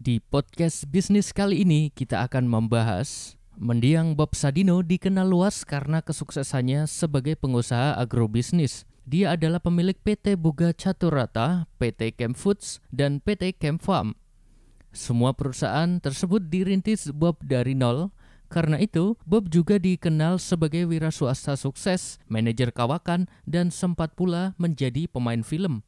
Di podcast bisnis kali ini kita akan membahas mendiang Bob Sadino dikenal luas karena kesuksesannya sebagai pengusaha agrobisnis. Dia adalah pemilik PT Boga Caturata, PT Camp Foods, dan PT Camp Farm. Semua perusahaan tersebut dirintis Bob dari nol. Karena itu, Bob juga dikenal sebagai wira swasta sukses, manajer kawakan, dan sempat pula menjadi pemain film.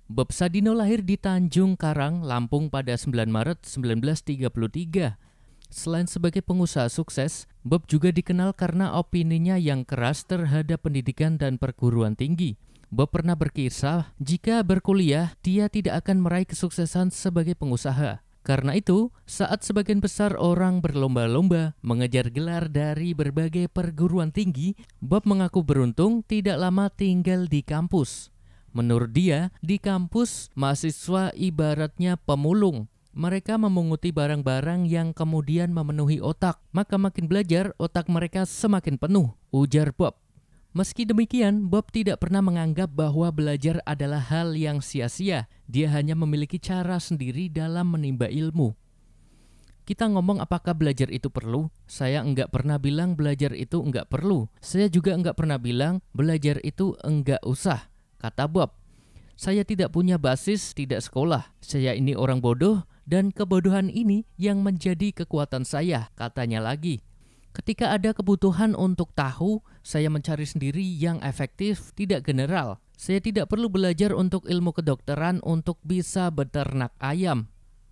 Bob Sadino lahir di Tanjung Karang, Lampung pada 9 Maret 1933. Selain sebagai pengusaha sukses, Bob juga dikenal karena opininya yang keras terhadap pendidikan dan perguruan tinggi. Bob pernah berkisah jika berkuliah, dia tidak akan meraih kesuksesan sebagai pengusaha. Karena itu, saat sebagian besar orang berlomba-lomba mengejar gelar dari berbagai perguruan tinggi, Bob mengaku beruntung tidak lama tinggal di kampus. Menurut dia, di kampus, mahasiswa ibaratnya pemulung. Mereka memunguti barang-barang yang kemudian memenuhi otak. Maka makin belajar, otak mereka semakin penuh, ujar Bob. Meski demikian, Bob tidak pernah menganggap bahwa belajar adalah hal yang sia-sia. Dia hanya memiliki cara sendiri dalam menimba ilmu. Kita ngomong apakah belajar itu perlu? Saya enggak pernah bilang belajar itu enggak perlu. Saya juga enggak pernah bilang belajar itu enggak usah. Kata Bob, saya tidak punya basis, tidak sekolah. Saya ini orang bodoh dan kebodohan ini yang menjadi kekuatan saya, katanya lagi. Ketika ada kebutuhan untuk tahu, saya mencari sendiri yang efektif, tidak general. Saya tidak perlu belajar untuk ilmu kedokteran untuk bisa beternak ayam.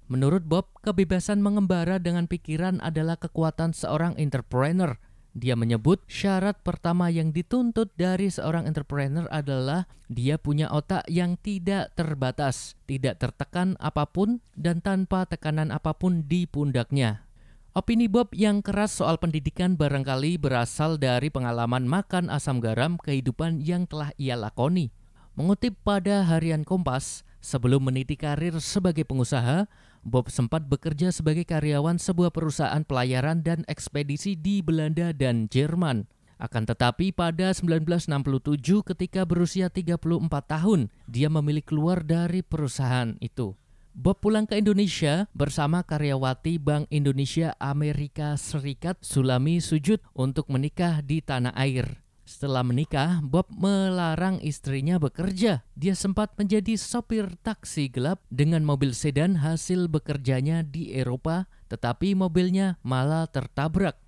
Menurut Bob, kebebasan mengembara dengan pikiran adalah kekuatan seorang entrepreneur. Dia menyebut syarat pertama yang dituntut dari seorang entrepreneur adalah dia punya otak yang tidak terbatas, tidak tertekan apapun, dan tanpa tekanan apapun di pundaknya. Opini Bob yang keras soal pendidikan barangkali berasal dari pengalaman makan asam garam kehidupan yang telah ia lakoni. Mengutip pada harian Kompas, sebelum meniti karir sebagai pengusaha, Bob sempat bekerja sebagai karyawan sebuah perusahaan pelayaran dan ekspedisi di Belanda dan Jerman. Akan tetapi pada 1967 ketika berusia 34 tahun, dia memilih keluar dari perusahaan itu. Bob pulang ke Indonesia bersama karyawati Bank Indonesia Amerika Serikat Sulami Sujud untuk menikah di tanah air. Setelah menikah, Bob melarang istrinya bekerja. Dia sempat menjadi sopir taksi gelap dengan mobil sedan hasil bekerjanya di Eropa, tetapi mobilnya malah tertabrak.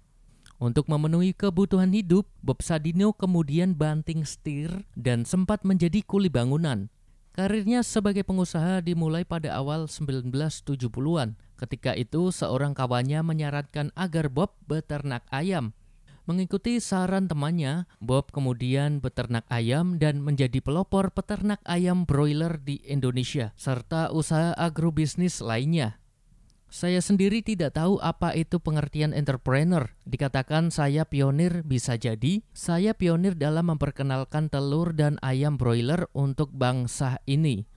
Untuk memenuhi kebutuhan hidup, Bob Sadino kemudian banting setir dan sempat menjadi kuli bangunan. Karirnya sebagai pengusaha dimulai pada awal 1970-an. Ketika itu, seorang kawannya menyarankan agar Bob beternak ayam. Mengikuti saran temannya, Bob kemudian beternak ayam dan menjadi pelopor peternak ayam broiler di Indonesia, serta usaha agrobisnis lainnya. Saya sendiri tidak tahu apa itu pengertian entrepreneur. Dikatakan saya pionir bisa jadi, saya pionir dalam memperkenalkan telur dan ayam broiler untuk bangsa ini.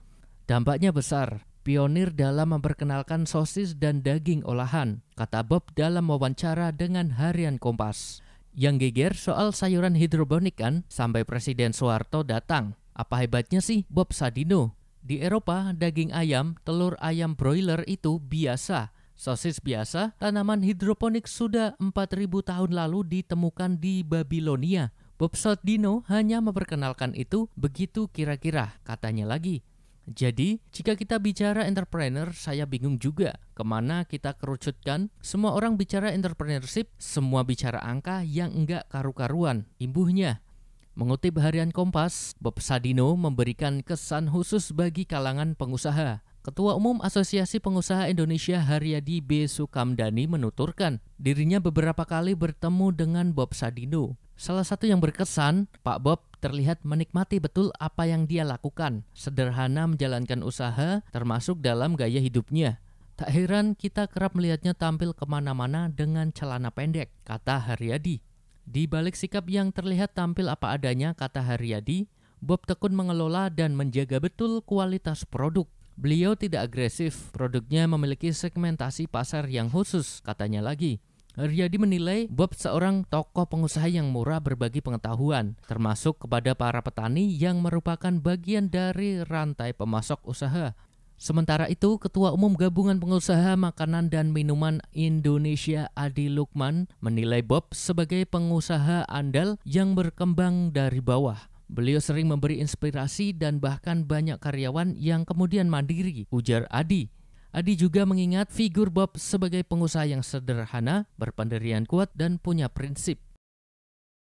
Dampaknya besar. Pionir dalam memperkenalkan sosis dan daging olahan, kata Bob dalam wawancara dengan harian Kompas. Yang geger soal sayuran hidroponik kan, sampai Presiden Soeharto datang. Apa hebatnya sih Bob Sadino? Di Eropa, daging ayam, telur ayam broiler itu biasa. Sosis biasa, tanaman hidroponik sudah 4.000 tahun lalu ditemukan di Babilonia. Bob Sadino hanya memperkenalkan itu begitu kira-kira, katanya lagi. Jadi, jika kita bicara entrepreneur, saya bingung juga kemana kita kerucutkan. Semua orang bicara entrepreneurship, semua bicara angka yang enggak karu-karuan, imbuhnya. Mengutip harian Kompas, Bob Sadino memberikan kesan khusus bagi kalangan pengusaha. Ketua Umum Asosiasi Pengusaha Indonesia Haryadi B. Sukamdani menuturkan, dirinya beberapa kali bertemu dengan Bob Sadino. Salah satu yang berkesan, Pak Bob terlihat menikmati betul apa yang dia lakukan. Sederhana menjalankan usaha, termasuk dalam gaya hidupnya. Tak heran kita kerap melihatnya tampil kemana-mana dengan celana pendek, kata Haryadi. Di balik sikap yang terlihat tampil apa adanya, kata Haryadi, Bob tekun mengelola dan menjaga betul kualitas produk. Beliau tidak agresif, produknya memiliki segmentasi pasar yang khusus, katanya lagi. Haryadi menilai Bob seorang tokoh pengusaha yang murah berbagi pengetahuan, termasuk kepada para petani yang merupakan bagian dari rantai pemasok usaha. Sementara itu, Ketua Umum Gabungan Pengusaha Makanan dan Minuman Indonesia Adi Lukman menilai Bob sebagai pengusaha andal yang berkembang dari bawah. Beliau sering memberi inspirasi dan bahkan banyak karyawan yang kemudian mandiri, ujar Adi. Adi juga mengingat figur Bob sebagai pengusaha yang sederhana, berpendirian kuat, dan punya prinsip.